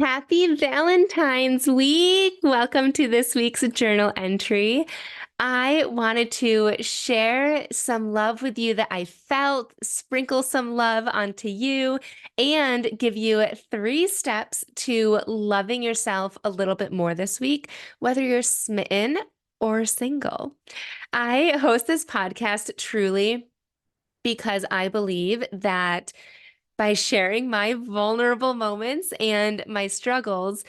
Happy Valentine's Week! Welcome to this week's journal entry. I wanted to share some love with you that I felt, sprinkle some love onto you, and give you 3 steps to loving yourself a little bit more this week, whether you're smitten or single. I host this podcast truly because I believe that by sharing my vulnerable moments and my struggles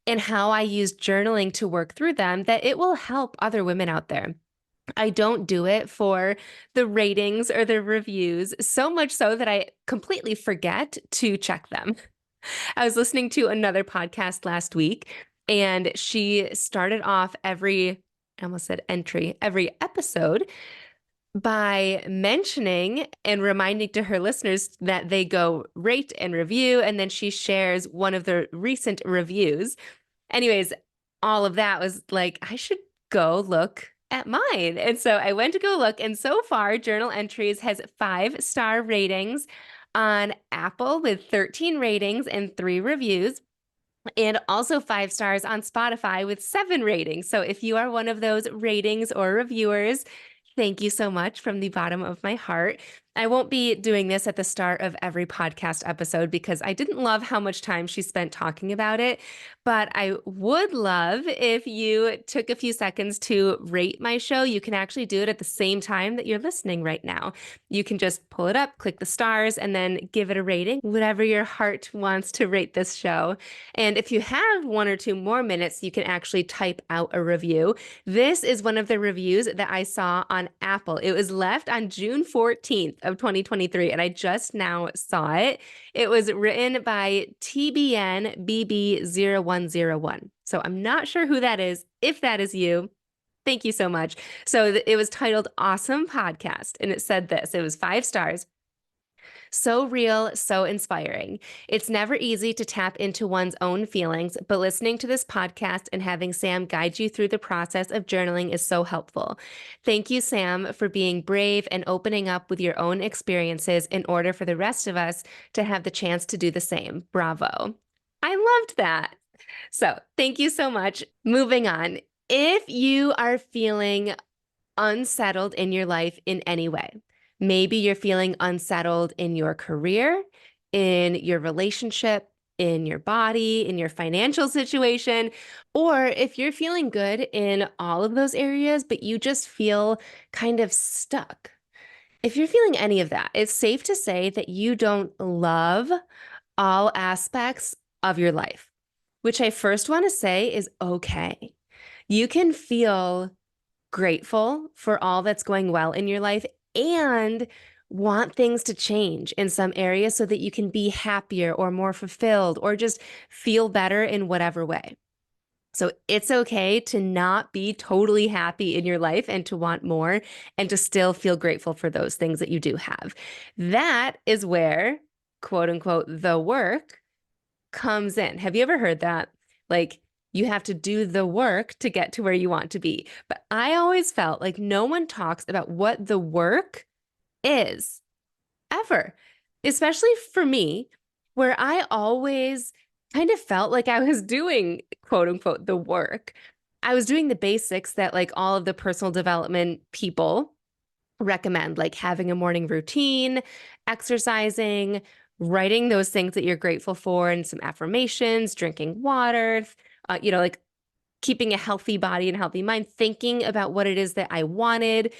and how I use journaling to work through them, that it will help other women out there. I don't do it for the ratings or the reviews, so much so that I completely forget to check them. I was listening to another podcast last week, and she started off I almost said entry, every episode by mentioning and reminding to her listeners that they go rate and review, and then she shares one of the recent reviews. Anyways, all of that was like, I should go look at mine. And so I went to go look, and so far, Journal Entries has 5-star ratings on Apple with 13 ratings and 3 reviews. And also 5 stars on Spotify with 7 ratings. So if you are one of those ratings or reviewers, thank you so much from the bottom of my heart. I won't be doing this at the start of every podcast episode because I didn't love how much time she spent talking about it, but I would love if you took a few seconds to rate my show. You can actually do it at the same time that you're listening right now. You can just pull it up, click the stars, and then give it a rating, whatever your heart wants to rate this show. And if you have 1 or 2 more minutes, you can actually type out a review. This is one of the reviews that I saw on Apple. It was left on June 14th of 2023, and I just now saw it. It was written by TBNBB0101. So I'm not sure who that is. If that is you, thank you so much. So it was titled Awesome Podcast, and it said this. It was 5 stars. So real, so inspiring. It's never easy to tap into one's own feelings, but listening to this podcast and having Sam guide you through the process of journaling is so helpful. Thank you, Sam, for being brave and opening up with your own experiences in order for the rest of us to have the chance to do the same. Bravo. I loved that. So thank you so much. Moving on. If you are feeling unsettled in your life in any way, maybe you're feeling unsettled in your career, in your relationship, in your body, in your financial situation, or if you're feeling good in all of those areas, but you just feel kind of stuck. If you're feeling any of that, it's safe to say that you don't love all aspects of your life, which I first want to say is okay. You can feel grateful for all that's going well in your life and want things to change in some areas so that you can be happier or more fulfilled or just feel better in whatever way. So it's okay to not be totally happy in your life and to want more and to still feel grateful for those things that you do have. That is where, quote unquote, the work comes in. Have you ever heard that? Like, you have to do the work to get to where you want to be. But I always felt like no one talks about what the work is ever, especially for me, where I always kind of felt like I was doing, quote unquote, the work. I was doing the basics that like all of the personal development people recommend, like having a morning routine, exercising, writing those things that you're grateful for, and some affirmations, drinking water, like keeping a healthy body and healthy mind, thinking about what it is that I wanted.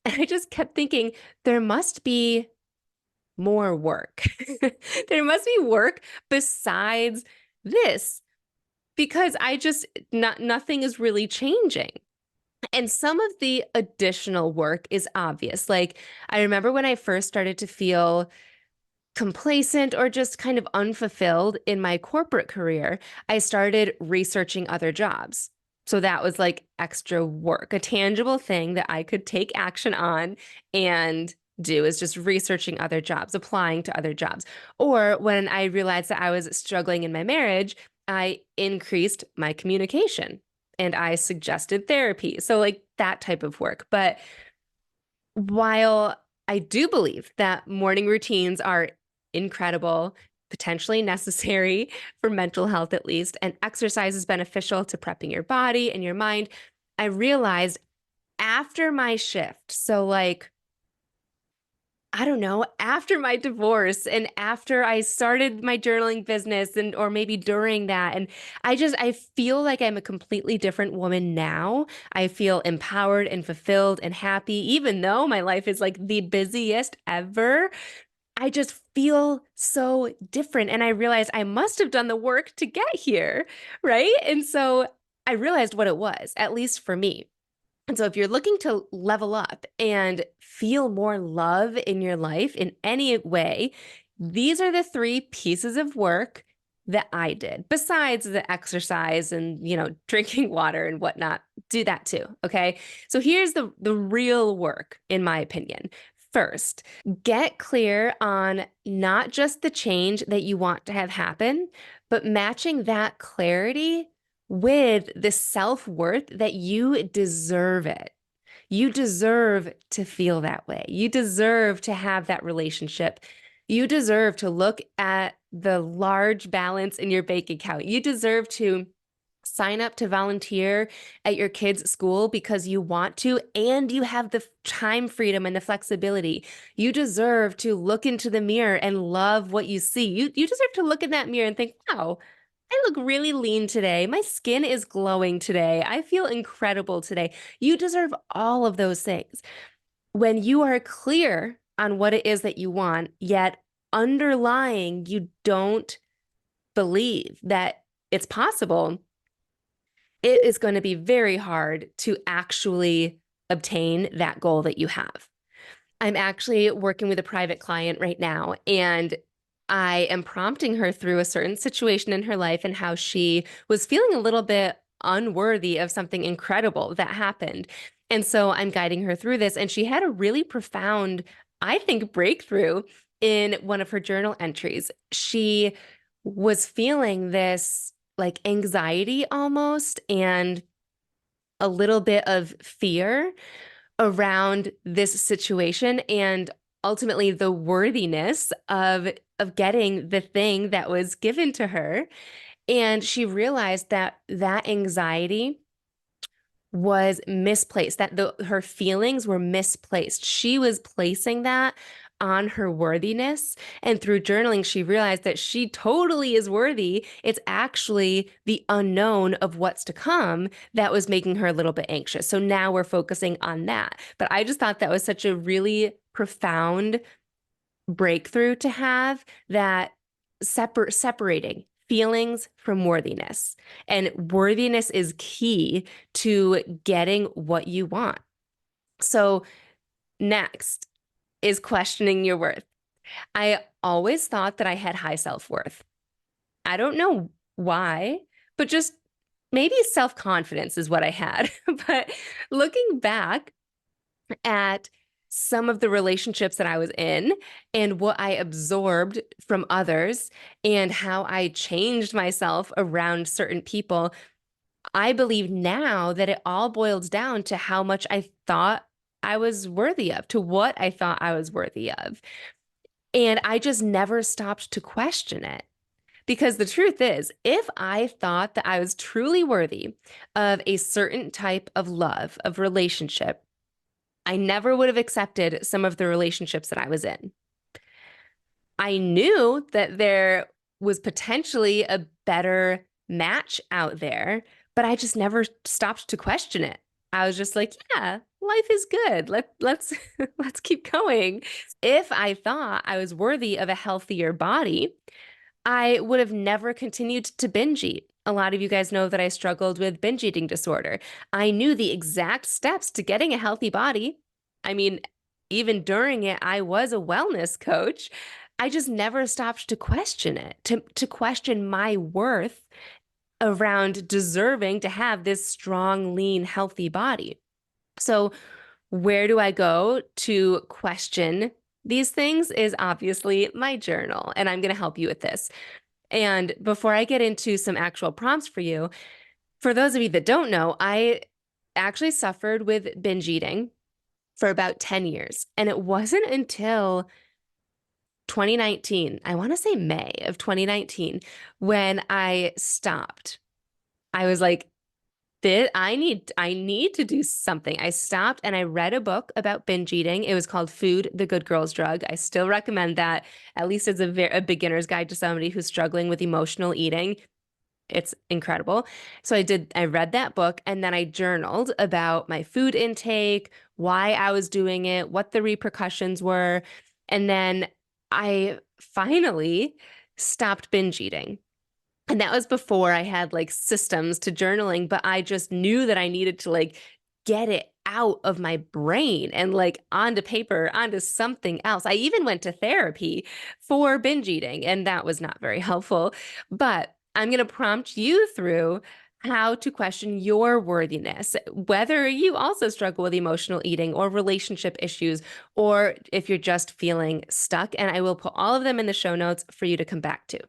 And I just kept thinking, there must be more work. There must be work besides this because nothing is really changing. And some of the additional work is obvious. Like, I remember when I first started to feel complacent or just kind of unfulfilled in my corporate career, I started researching other jobs. So that was like extra work, a tangible thing that I could take action on and do is just researching other jobs, applying to other jobs. Or when I realized that I was struggling in my marriage, I increased my communication and I suggested therapy. So like that type of work. But while I do believe that morning routines are incredible potentially necessary for mental health at least, and exercise is beneficial to prepping your body and your mind. I realized after my shift, so like I don't know, after my divorce and after I started my journaling business and or maybe during that and I feel like I'm a completely different woman now. I feel empowered and fulfilled and happy even though my life is like the busiest ever. I just feel so different and I realized I must have done the work to get here, right? And so I realized what it was, at least for me. And so, if you're looking to level up and feel more love in your life in any way, these are the three pieces of work that I did, besides the exercise and, drinking water and whatnot. Do that too. Okay. So, here's the real work, in my opinion. First, get clear on not just the change that you want to have happen, but matching that clarity with the self-worth that you deserve it. You deserve to feel that way. You deserve to have that relationship. You deserve to look at the large balance in your bank account. You deserve to sign up to volunteer at your kids' school because you want to and you have the time freedom and the flexibility. You deserve to look into the mirror and love what you see. You deserve to look in that mirror and think, wow, I look really lean today. My skin is glowing today. I feel incredible today. You deserve all of those things. When you are clear on what it is that you want, yet underlying you don't believe that it's possible, it is going to be very hard to actually obtain that goal that you have. I'm actually working with a private client right now, and I am prompting her through a certain situation in her life and how she was feeling a little bit unworthy of something incredible that happened. And so I'm guiding her through this, and she had a really profound, I think, breakthrough in one of her journal entries. She was feeling this like anxiety almost and a little bit of fear around this situation and ultimately the worthiness of getting the thing that was given to her. And she realized that that anxiety was misplaced, that her feelings were misplaced. She was placing that on her worthiness. And through journaling, she realized that she totally is worthy. It's actually the unknown of what's to come that was making her a little bit anxious. So now we're focusing on that. But I just thought that was such a really profound breakthrough to have, that separating feelings from worthiness. And worthiness is key to getting what you want. So next is questioning your worth. I always thought that I had high self-worth. I don't know why, but just maybe self-confidence is what I had. But looking back at some of the relationships that I was in and what I absorbed from others and how I changed myself around certain people, I believe now that it all boils down to how much I thought I was worthy of, to what I thought I was worthy of. And I just never stopped to question it. Because the truth is, if I thought that I was truly worthy of a certain type of love, of relationship, I never would have accepted some of the relationships that I was in. I knew that there was potentially a better match out there, but I just never stopped to question it. I was just like, yeah, life is good. Let's let's keep going. If I thought I was worthy of a healthier body, I would have never continued to binge eat. A lot of you guys know that I struggled with binge eating disorder. I knew the exact steps to getting a healthy body. I mean, even during it, I was a wellness coach. I just never stopped to question it, to question my worth around deserving to have this strong, lean, healthy body. So, where do I go to question these things is obviously my journal, and I'm going to help you with this. And before I get into some actual prompts for you, for those of you that don't know, I actually suffered with binge eating for about 10 years. And it wasn't until 2019, I want to say May of 2019, when I stopped. I was like, I need to do something. I stopped and I read a book about binge eating. It was called Food, the Good Girl's Drug. I still recommend that, at least as a beginner's guide to somebody who's struggling with emotional eating. It's incredible. So I read that book and then I journaled about my food intake, why I was doing it, what the repercussions were. And then I finally stopped binge eating. And that was before I had like systems to journaling, but I just knew that I needed to like get it out of my brain and like onto paper, onto something else. I even went to therapy for binge eating, and that was not very helpful. But I'm going to prompt you through how to question your worthiness, whether you also struggle with emotional eating or relationship issues, or if you're just feeling stuck. And I will put all of them in the show notes for you to come back to.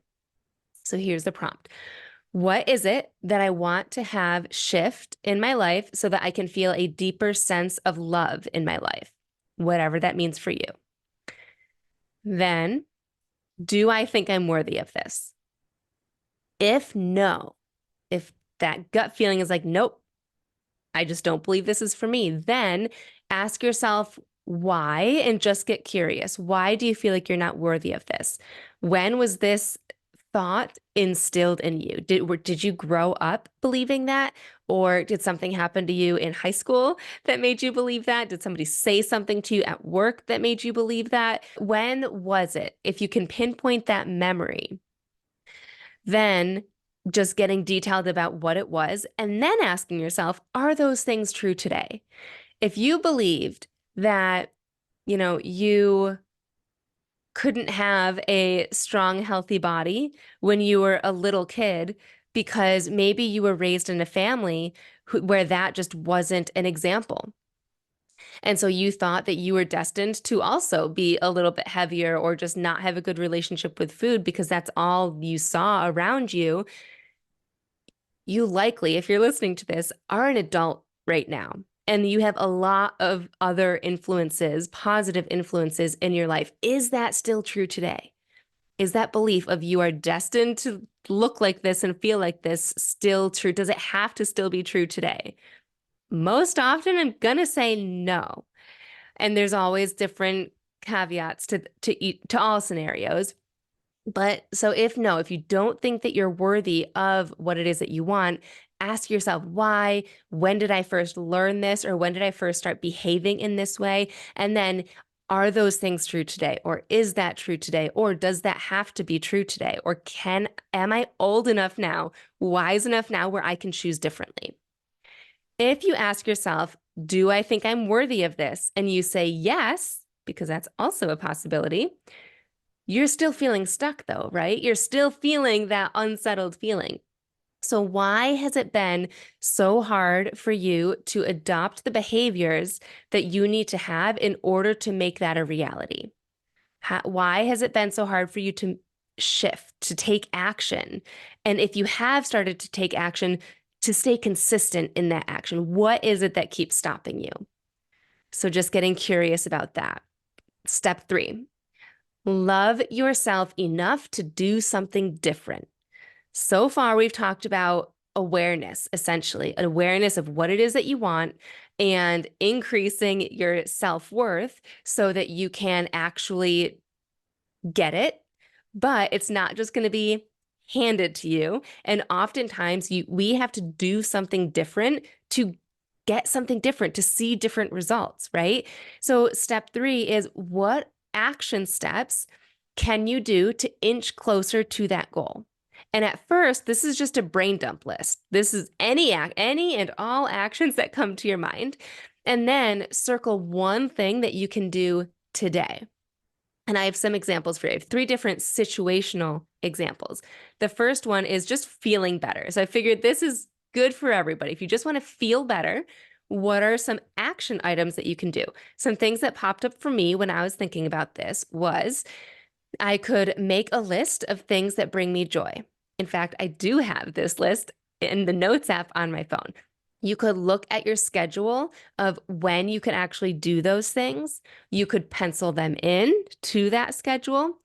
So here's the prompt. What is it that I want to have shift in my life so that I can feel a deeper sense of love in my life? Whatever that means for you. Then, do I think I'm worthy of this? If no, if that gut feeling is like, nope, I just don't believe this is for me, then ask yourself why and just get curious. Why do you feel like you're not worthy of this? When was this thought instilled in you? Did you grow up believing that? Or did something happen to you in high school that made you believe that? Did somebody say something to you at work that made you believe that? When was it? If you can pinpoint that memory, then just getting detailed about what it was, and then asking yourself, are those things true today? If you believed that, you couldn't have a strong, healthy body when you were a little kid because maybe you were raised in a family where that just wasn't an example. And so you thought that you were destined to also be a little bit heavier or just not have a good relationship with food because that's all you saw around you. You likely, if you're listening to this, are an adult right now. And you have a lot of other influences, positive influences in your life. Is that still true today? Is that belief of you are destined to look like this and feel like this still true? Does it have to still be true today? Most often, I'm going to say no. And there's always different caveats to all scenarios. But so if you don't think that you're worthy of what it is that you want, ask yourself why. When did I first learn this? Or when did I first start behaving in this way? And then are those things true today? Or is that true today? Or does that have to be true today? Or am I old enough now, wise enough now where I can choose differently? If you ask yourself, do I think I'm worthy of this? And you say yes, because that's also a possibility. You're still feeling stuck though, right? You're still feeling that unsettled feeling. So why has it been so hard for you to adopt the behaviors that you need to have in order to make that a reality? Why has it been so hard for you to shift, to take action? And if you have started to take action, to stay consistent in that action, what is it that keeps stopping you? So just getting curious about that. Step 3. Love yourself enough to do something different. So far, we've talked about awareness, essentially, an awareness of what it is that you want and increasing your self-worth so that you can actually get it. But it's not just going to be handed to you. And oftentimes we have to do something different to get something different, to see different results, right? So step 3 is, what action steps can you do to inch closer to that goal? And at first, this is just a brain dump list. This is any and all actions that come to your mind. And then circle one thing that you can do today. And I have some examples for you. I have 3 different situational examples. The first one is just feeling better. So I figured this is good for everybody. If you just want to feel better, what are some action items that you can do? Some things that popped up for me when I was thinking about this was I could make a list of things that bring me joy. In fact, I do have this list in the Notes app on my phone. You could look at your schedule of when you can actually do those things. You could pencil them in to that schedule.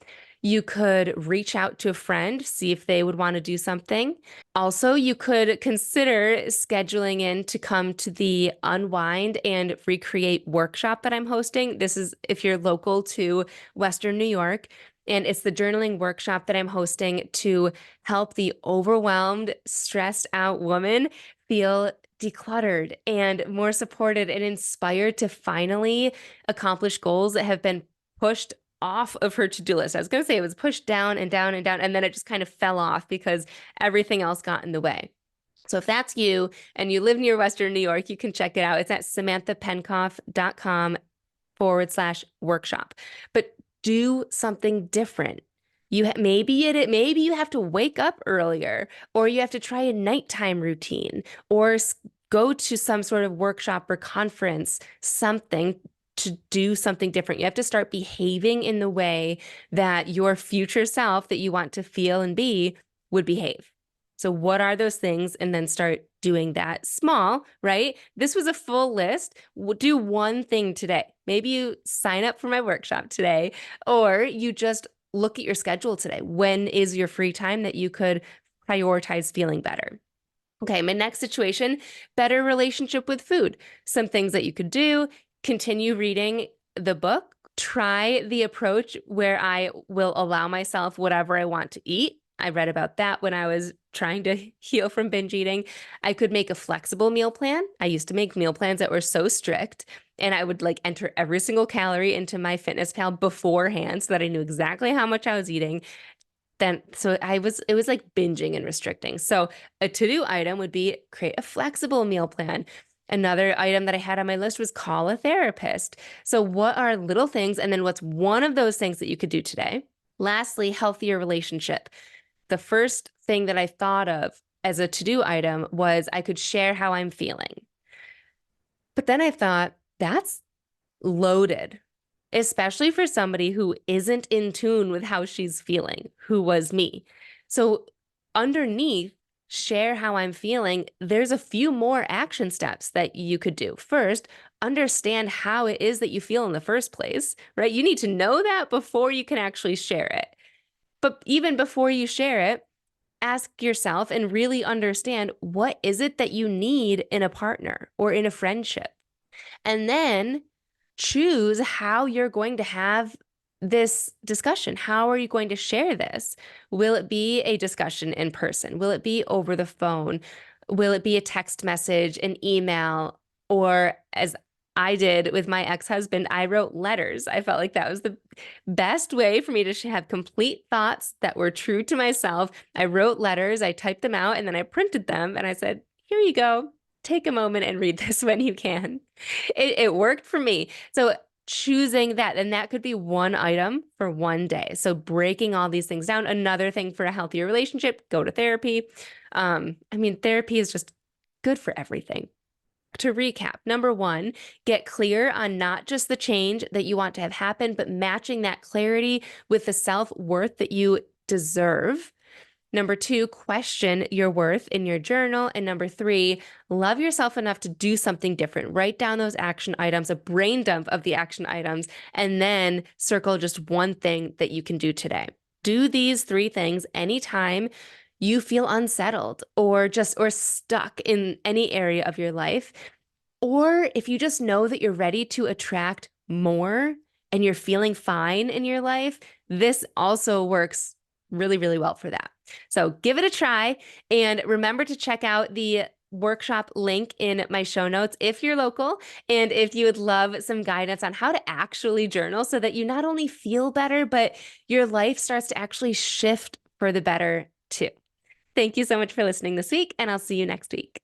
You could reach out to a friend, see if they would want to do something. Also, you could consider scheduling in to come to the Unwind and Recreate workshop that I'm hosting. This is if you're local to Western New York, and it's the journaling workshop that I'm hosting to help the overwhelmed, stressed out woman feel decluttered and more supported and inspired to finally accomplish goals that have been pushed off of her to-do list. I was going to say it was pushed down and down and down, and then it just kind of fell off because everything else got in the way. So if that's you and you live near Western New York, you can check it out. It's at samanthapenkoff.com/workshop. But do something different. Maybe you have to wake up earlier, or you have to try a nighttime routine, or go to some sort of workshop or conference, something to do something different. You have to start behaving in the way that your future self that you want to feel and be would behave. So what are those things? And then start doing that small, right? This was a full list. Do one thing today. Maybe you sign up for my workshop today, or you just look at your schedule today. When is your free time that you could prioritize feeling better? Okay, my next situation, better relationship with food. Some things that you could do, continue reading the book, try the approach where I will allow myself whatever I want to eat. I read about that when I was trying to heal from binge eating. I could make a flexible meal plan. I used to make meal plans that were so strict, and I would like enter every single calorie into my MyFitnessPal beforehand so that I knew exactly how much I was eating. So it was like binging and restricting. So a to-do item would be create a flexible meal plan. Another item that I had on my list was call a therapist. So what are little things, and then what's one of those things that you could do today? Lastly, healthier relationship. The first thing that I thought of as a to-do item was I could share how I'm feeling. But then I thought that's loaded, especially for somebody who isn't in tune with how she's feeling, who was me. So underneath, share how I'm feeling, there's a few more action steps that you could do. First, understand how it is that you feel in the first place, right? You need to know that before you can actually share it. But even before you share it, ask yourself and really understand, what is it that you need in a partner or in a friendship? And then choose how you're going to have this discussion. How are you going to share this? Will it be a discussion in person? Will it be over the phone? Will it be a text message, an email, or as I did with my ex-husband, I wrote letters. I felt like that was the best way for me to have complete thoughts that were true to myself. I wrote letters, I typed them out, and then I printed them, and I said, here you go. Take a moment and read this when you can. It worked for me. So choosing that, and that could be one item for one day. So breaking all these things down. Another thing for a healthier relationship, go to therapy. Therapy is just good for everything. To recap, number one, get clear on not just the change that you want to have happen, but matching that clarity with the self-worth that you deserve. Number two, question your worth in your journal. And number three, love yourself enough to do something different. Write down those action items, a brain dump of the action items, and then circle just one thing that you can do today. Do these three things anytime you feel unsettled or stuck in any area of your life. Or if you just know that you're ready to attract more and you're feeling fine in your life, this also works really, really well for that. So give it a try, and remember to check out the workshop link in my show notes if you're local, and if you would love some guidance on how to actually journal so that you not only feel better, but your life starts to actually shift for the better too. Thank you so much for listening this week, and I'll see you next week.